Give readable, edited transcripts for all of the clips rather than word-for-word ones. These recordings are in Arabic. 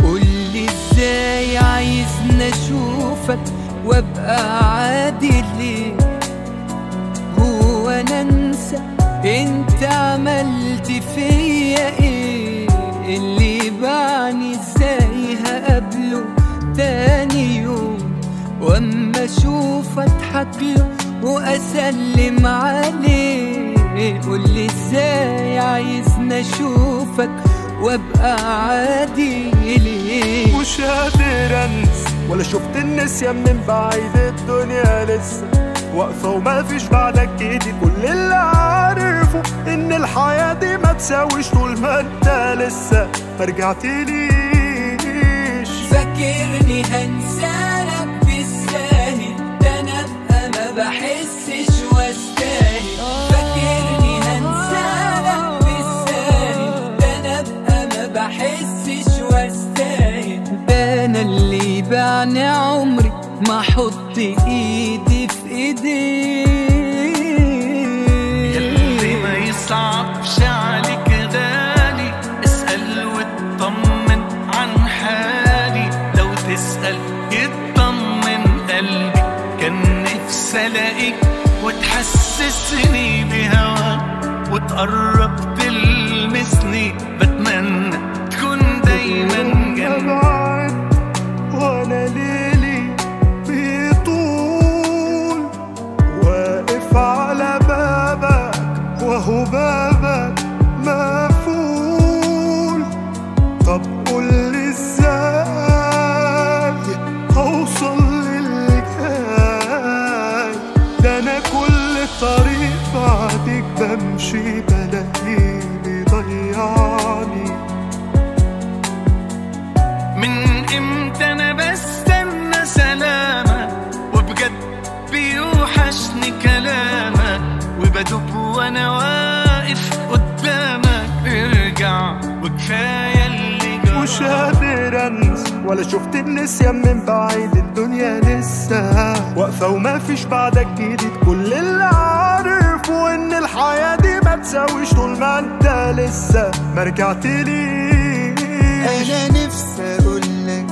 قولي ازاي عايزني اشوفك وابقى عادي ليه؟ هو انا انسى انت عملت فيا ايه؟ اللي باعني ازاي هقابله تاني يوم واما اشوف اضحك له واسلم عليه؟ قولي ازاي عايزني اشوفك وابقى عادي ليه؟ مش قادر انسى ولا شفت النسيان من بعيد، الدنيا لسه واقفة وما فيش بعدك جديد. كل اللي عارفه ان الحياة دي ما تساويش طول ما انت لسه ما رجعتليش. فاكرني هنسالك بالساهل؟ ده انا ابقى ما بحسش واستاهل. فاكرني هنسالك بالساهل؟ ده انا ابقى ما بحسش واستاهل. ده انا اللي بعني عمري ما احط ايدي في ايديك. يلي ما يصعبش عليك غالي، اسأل واطمن عن حالي. لو تسأل يطمن قلبي، كان نفسي الاقيك وتحسسني بهواك وتقرب تلمسني. بتمنى تكون دايما جنبي وانا ليلي بيطول واقف على بابك وهو بابك مقفول. طب قولي ازاي هوصل للي جاي؟ ده انا كل طريق بعدك بمشي بلاقيه بيضيعني. من امتى انا بستنى سلامك، وبجد بيوحشني كلامك. وبدوب وانا واقف قدامك، ارجع وكفايه اللي جرى. مش قادر انسى ولا شفت النسيان من بعيد، الدنيا لسه واقفة وما فيش بعدك جديد. كل اللي عارفه ان الحياة دي ما تساويش طول ما انت لسه ما رجعتليش. انا نفسي اقولك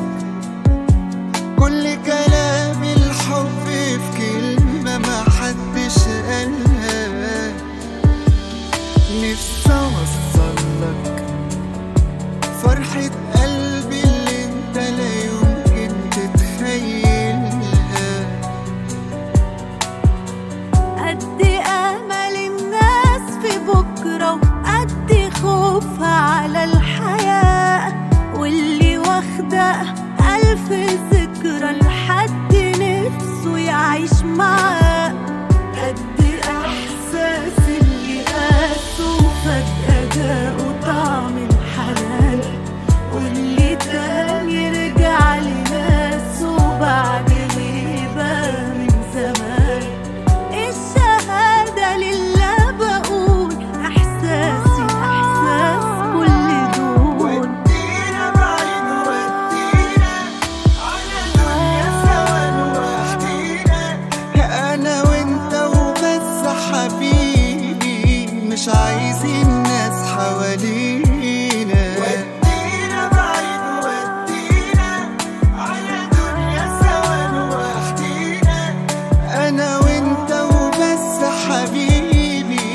كل كلام الحب في كلمة ما حدش قالها. نفسي اوصلك فرحة قلبي اللي انت لا يمكن تتخيلها. قد امل الناس في بكرة وقد خوفها على الحياة، واللي واخدة ألف ذكرى لحد نفسه يعيش معاه. قد إحساس اللي قاسه فجأة جاءه طعم الحنان، واللي تاني رجع لناسه بعد غيبة من زمان. الشهادة لله بقول إحساسي إحساس كل دول. ودينا بعيد ودينا على دنيا سوا لوحدينا، انا وانت وبس حبيبي، مش عايزين ناس حوالينا. ودينا بعيد ودينا على دنيا سوا لوحدينا، انا وانت وبس حبيبي،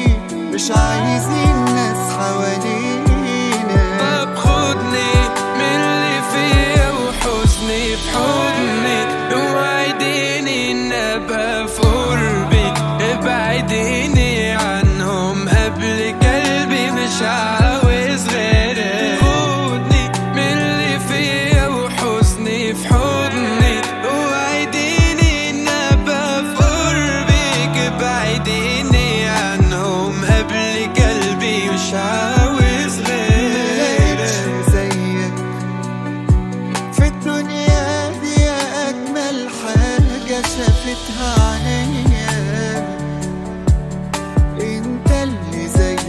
مش عايزين ناس حوالينا. طب خدني من اللي فيا وحزني في حضنك، اوعديني ان ابقى في قربك. ابعديني عنهم قبل قلبي مش عاوز غيرك. خدني من اللي فيا وحزني في حضنك، اوعديني ان ابقى في قربك. ابعديني عنهم قبل قلبي مش عاوز غيرك. زيك في الدنيا دي أجمل حاجة شافتها عينيا، انت اللي زيك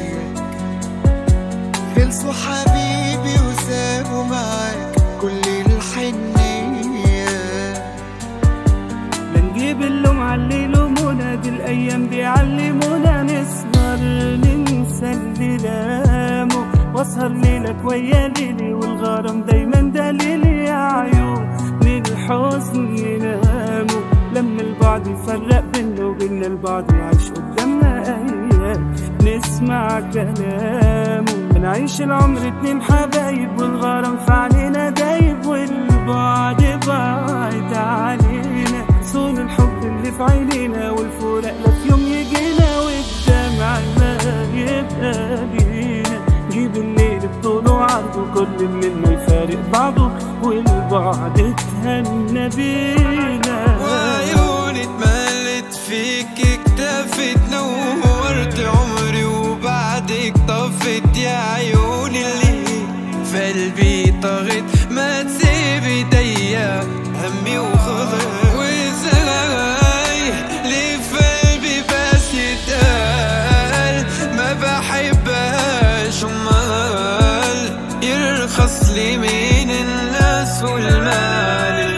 خلصوا حبيبي وسابوا معاك كل الحنية. لا نجيب اللوم علي لومونا، دي الايام بيعلمونا نسهر ننسى اللي لامه. واسهر ليلك ويا ليلي، والغرام دايما دليلي يا عيون الحزن يناموا لما البعد يفرق بينا وبينا البعد يعيش قدامنا ايام نسمع كلامه. بنعيش العمر اتنين حبايب والغرام في علينا دايب، والبعد بعد علينا صون الحب اللي في عينينا، والفراق لا في يوم يجينا والدمع ما يبقى لينا. جيب الليل بطوله وعرضه كل الليل ما يفارق بعضه، والبعد اتهنى بينا. وعيوني اتملت فيك اكتفت نورت عمري وبعدك طفت يا عيوني اللي في قلبي طغت. ما تسيب ايديا همي وخضر وازاي ليه في قلبي بس يتقال ما بحبهاش امال يرخص لي من الناس والمال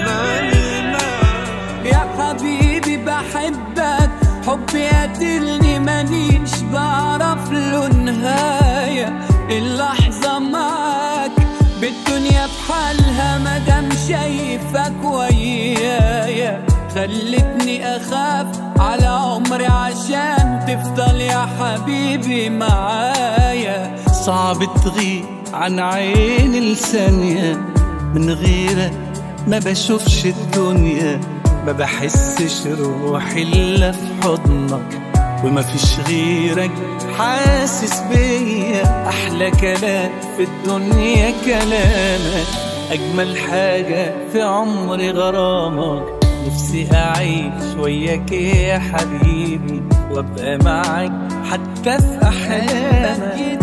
يا حبيبي بحبك حبي قاتلني مانيش بعرف له نهاية. اللحظة معاك بالدنيا بحالها مادام شايفك ويايا، خلتني أخاف على عمري عشان تفضل يا حبيبي معايا. صعب تغيب عن عيني لثانية، من غيرك ما بشوفش الدنيا، ما بحسش روحي إلا في حضنك، وما فيش غيرك حاسس بيا. أحلى كلام في الدنيا كلامك، أجمل حاجة في عمري غرامك. نفسي أعيش وياك يا حبيبي وأبقى معك حتى في أحلامك.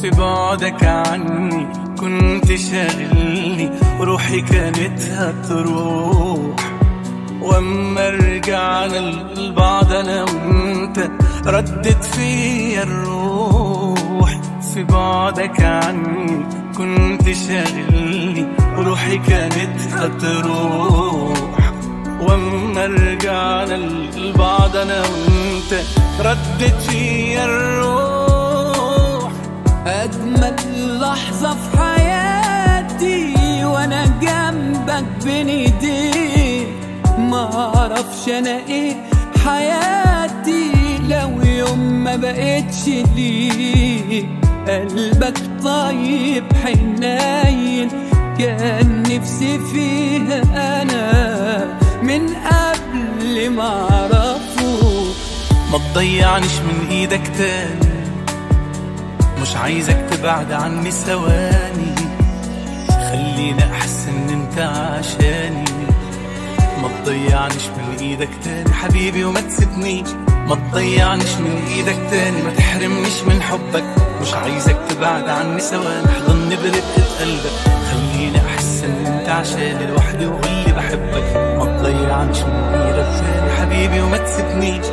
في بعدك عني كنت شاغلني وروحي كانت هتروح، واما رجعنا لبعض انا وانت ردت فيا الروح. في بعدك عني كنت شاغلني وروحي كانت هتروح، واما رجعنا لبعض انا وانت ردت فيا الروح. أجمل لحظة في حياتي وأنا جنبك بين إيديك، معرفش أنا إيه حياتي لو يوم ما بقتش ليك. قلبك طيب حنين كان نفسي فيها أنا من قبل ما أعرفه. ما تضيعنيش من إيدك تاني، مش عايزك تبعد عني ثواني، خليني احس ان انت عشاني. ما تضيعنيش من ايدك تاني حبيبي وما تسيبنيش، ما تضيعنيش من ايدك تاني، ما تحرمنيش من حبك. مش عايزك تبعد عني ثواني، احضني برقة قلبك، خليني احس ان انت عشاني لوحدي وقولي بحبك. ما تضيعنيش من ايدك تاني حبيبي وما تسيبنيش.